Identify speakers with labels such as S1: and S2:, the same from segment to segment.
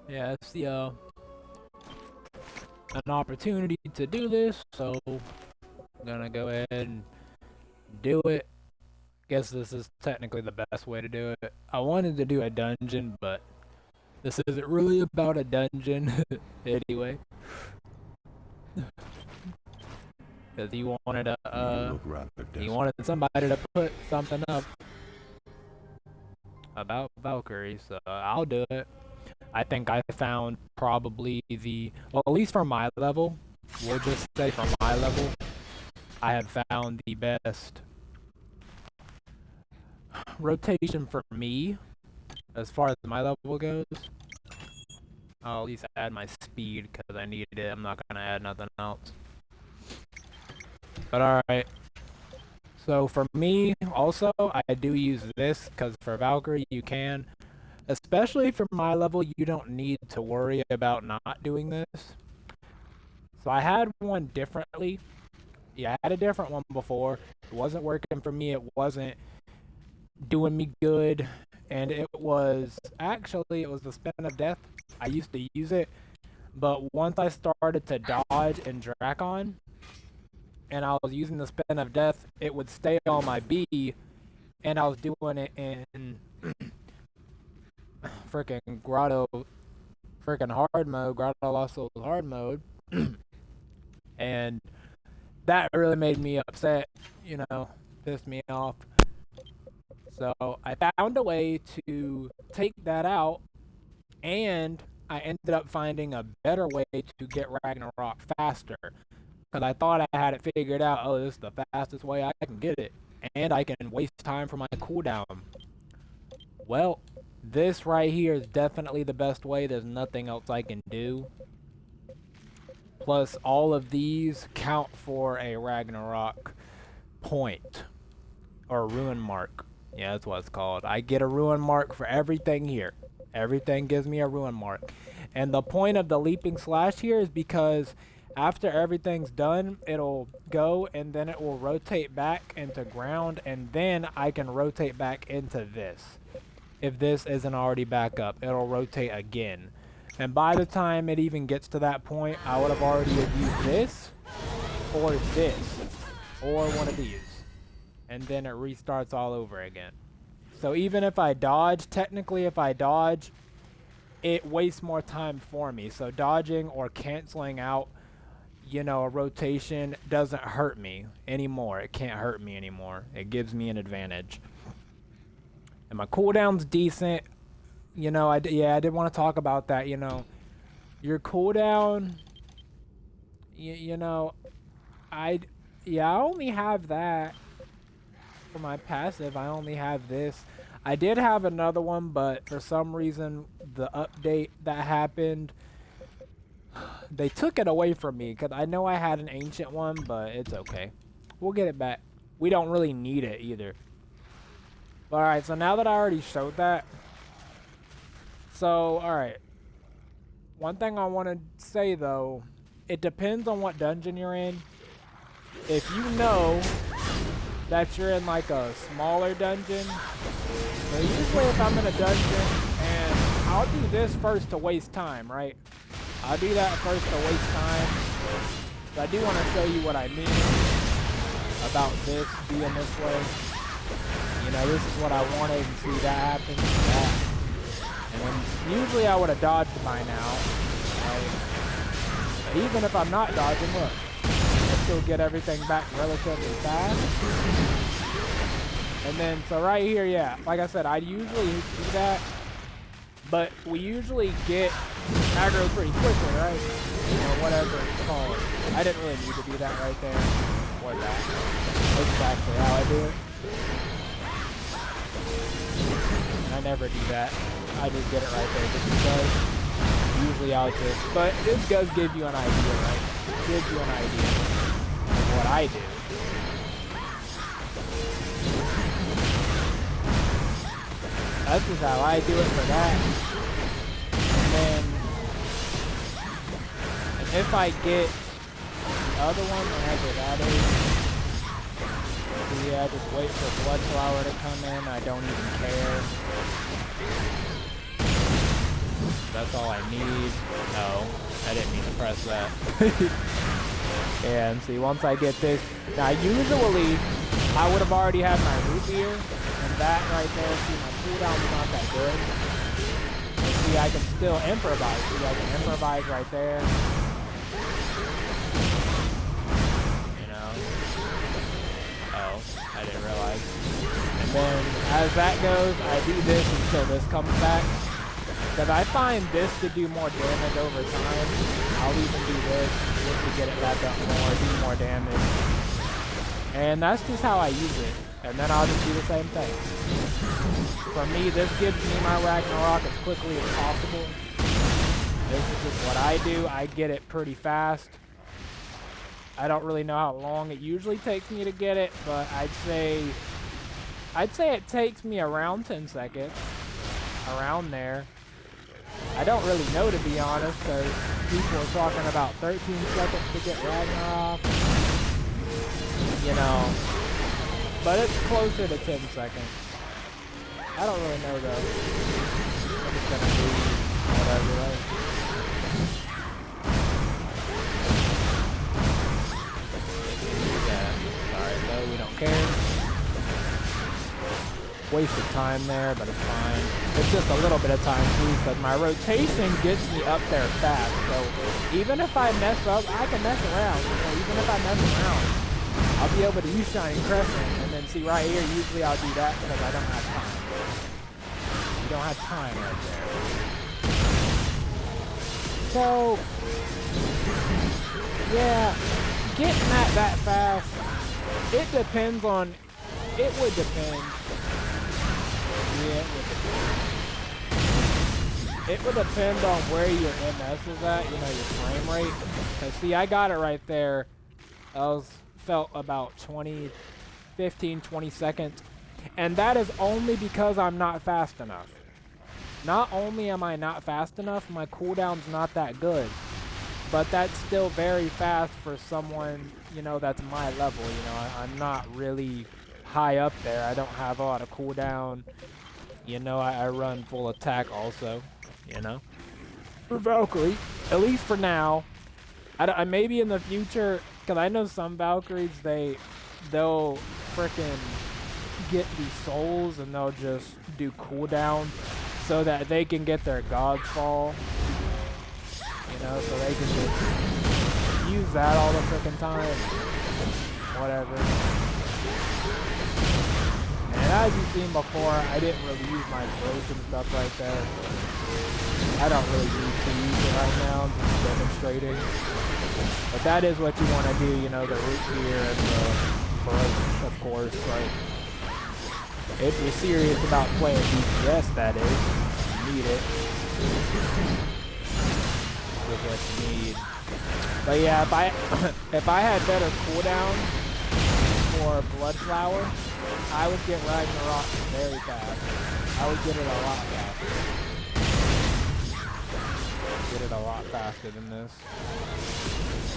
S1: yeah, it's the an opportunity to do this, so I'm gonna go ahead and do it. Guess this is technically the best way to do it. I wanted to do a dungeon, but this isn't really about a dungeon anyway. Because he wanted somebody to put something up about Valkyrie, so I'll do it. I think I found probably well, at least for my level, we'll just say for my level, I have found the best rotation for me as far as my level goes. I'll at least add my speed because I need it. I'm not going to add nothing else. But alright. So for me, also, I do use this because for Valkyrie, you can. Especially for my level, you don't need to worry about not doing this. So I had one differently. Yeah, I had a different one before. It wasn't working for me. It wasn't doing me good. And it was the spin of death. I used to use it. But once I started to dodge and Drakon, and I was using the spin of death, it would stay on my B, and I was doing it in freaking hard mode, Grotto Lost Souls hard mode, and that really made me upset, pissed me off. So I found a way to take that out, and I ended up finding a better way to get Ragnarok faster. Because I thought I had it figured out, oh, this is the fastest way I can get it. And I can waste time for my cooldown. Well, this right here is definitely the best way. There's nothing else I can do. Plus, all of these count for a Ragnarok point. Or rune mark. Yeah, that's what it's called. I get a rune mark for everything here. Everything gives me a rune mark. And the point of the leaping slash here is because after everything's done, it'll go and then it will rotate back into ground, and then I can rotate back into this. If this isn't already back up, it'll rotate again. And by the time it even gets to that point, I would have already used this, or one of these. And then it restarts all over again. So even if I dodge, technically if I dodge, it wastes more time for me. So dodging or canceling out a rotation doesn't hurt me anymore. It can't hurt me anymore. It gives me an advantage. And my cooldown's decent. I did want to talk about that. Your cooldown, I only have that for my passive. I only have this. I did have another one, but for some reason, the update that happened, they took it away from me, because I know I had an ancient one, but it's okay. We'll get it back. We don't really need it either. Alright, so now that I already showed that, alright. One thing I want to say, though, it depends on what dungeon you're in. If you know that you're in, like, a smaller dungeon, so usually if I'm in a dungeon, and I'll do this first to waste time, right? I'll do that first to waste time. But I do want to show you what I mean about this being this way. This is what I wanted, and see that happen. And then usually I would have dodged by now. Right? But even if I'm not dodging, look, I still get everything back relatively fast. And then, so right here, yeah, like I said, I usually do that. But we usually get aggro pretty quickly, right? Whatever it's called. I didn't really need to do that right there. Or that. That's exactly how I do it. I never do that. I just get it right there just because. Usually I'll just... But this does give you an idea, right? It gives you an idea of what I do. That's just how I do it for that. And if I get the other one, whenever that is, so yeah, just wait for Blood Flower to come in. I don't even care. That's all I need. No, I didn't mean to press that. And see, once I get this, now usually I would have already had my root beer, and that right there, see, my cooldown's not that good. And see, I can still improvise. See, I can improvise right there. You know? Oh, I didn't realize. And then, as that goes, I do this until this comes back. Because I find this to do more damage over time. I'll even do this just to get it back up more, do more damage. And that's just how I use it. And then I'll just do the same thing. For me, this gives me my Ragnarok as quickly as possible. This is just what I do. I get it pretty fast. I don't really know how long it usually takes me to get it, but I'd say it takes me around 10 seconds. Around there. I don't really know, to be honest, because people are talking about 13 seconds to get Ragnarok. You know, but it's closer to 10 seconds. I don't really know, though. I'm just gonna do whatever, right? Yeah, sorry, though, we don't care. Wasted time there, but it's fine. It's just a little bit of time too, because my rotation gets me up there fast. So even if I mess up, I can mess around. You know, even if I mess around, I'll be able to use Shining Crescent, and then see right here, usually I'll do that because I don't have time. You don't have time right there. So yeah, getting that fast, it depends on, it would depend. Yeah, it would depend on where your MS is at, you know, your frame rate. Cause see, I got it right there. I felt about 15, 20 seconds. And that is only because I'm not fast enough. Not only am I not fast enough, my cooldown's not that good. But that's still very fast for someone, you know, that's my level, you know. I'm not really high up there. I don't have a lot of cooldown. You know, I run full attack also, you know. For Valkyrie, at least for now. I maybe in the future, because I know some Valkyries, they'll frickin' get these souls and they'll just do cooldown so that they can get their God's Fall. You know, so they can just use that all the frickin' time. Whatever. And as you've seen before, I didn't really use my growth and stuff right there. I don't really need to use it right now, I'm just demonstrating. But that is what you want to do, you know, the root beer and the growth, of course. Like, if you're serious about playing DPS, that is, you need it. With what you need. But yeah, if I had better cooldown for Blood Flower, I would get Ragnarok very fast. I would get it a lot faster. Get it a lot faster than this.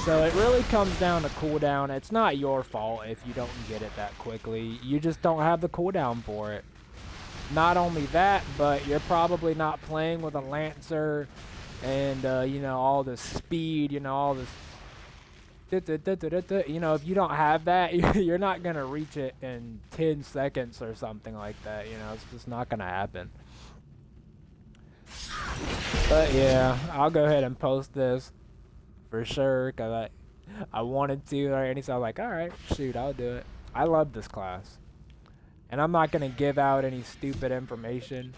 S1: So it really comes down to cooldown. It's not your fault if you don't get it that quickly. You just don't have the cooldown for it. Not only that, but you're probably not playing with a Lancer and, you know, all this speed, you know, all this... You know, if you don't have that, you're not going to reach it in 10 seconds or something like that. You know, it's just not going to happen. But yeah, I'll go ahead and post this for sure because I wanted to. And so I was like, all right, shoot, I'll do it. I love this class. And I'm not going to give out any stupid information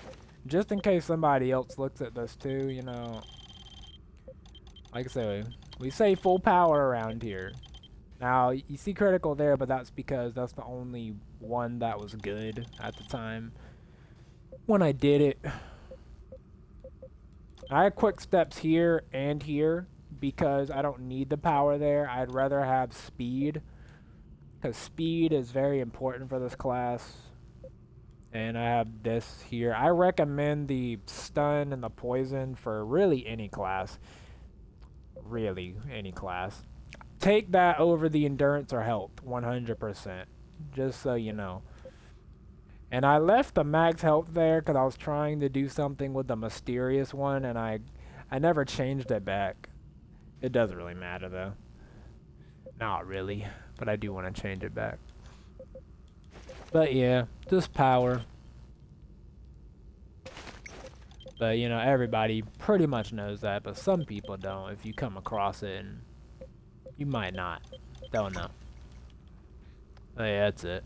S1: just in case somebody else looks at this too, you know. Like I said, we say full power around here. Now, you see critical there, but that's because that's the only one that was good at the time when I did it. I had quick steps here and here because I don't need the power there. I'd rather have speed because speed is very important for this class. And I have this here. I recommend the stun and the poison for really any class. Really any class. Take that over the endurance or health 100%, just so you know. And I left the max health there because I was trying to do something with the mysterious one, and I never changed it back. It doesn't really matter though. Not really, but I do want to change it back. But yeah, just power. But you know, everybody pretty much knows that, but some people don't if you come across it, and you might not. Don't know. But yeah, that's it.